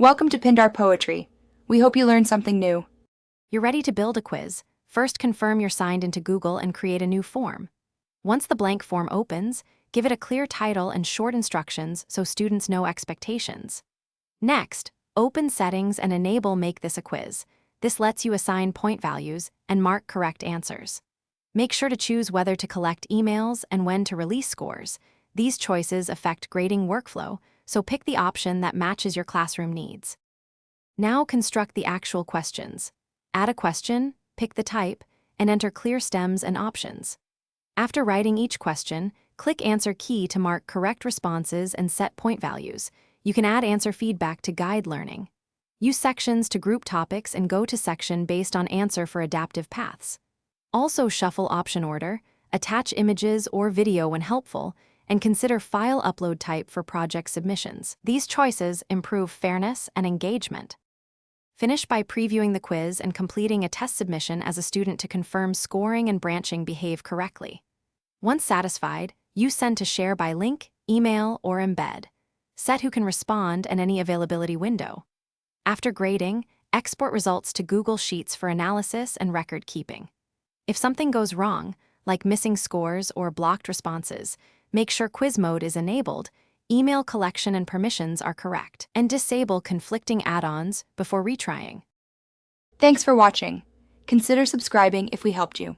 Welcome to Pindar Poetry. We hope you learned something new. You're ready to build a quiz. First, confirm you're signed into Google and create a new form. Once the blank form opens, give it a clear title and short instructions so students know expectations. Next, open Settings and enable Make This a Quiz. This lets you assign point values and mark correct answers. Make sure to choose whether to collect emails and when to release scores. These choices affect grading workflow, so pick the option that matches your classroom needs. Now construct the actual questions. Add a question, pick the type, and enter clear stems and options. After writing each question, click Answer key to mark correct responses and set point values. You can add answer feedback to guide learning. Use sections to group topics and go to section based on answer for adaptive paths. Also shuffle option order, attach images or video when helpful, and consider file upload type for project submissions. These choices improve fairness and engagement. Finish by previewing the quiz and completing a test submission as a student to confirm scoring and branching behave correctly. Once satisfied, you send to share by link, email, or embed. Set who can respond and any availability window. After grading, export results to Google Sheets for analysis and record keeping. If something goes wrong, like missing scores or blocked responses, make sure quiz mode is enabled, email collection and permissions are correct, and disable conflicting add-ons before retrying. Thanks for watching. Consider subscribing if we helped you.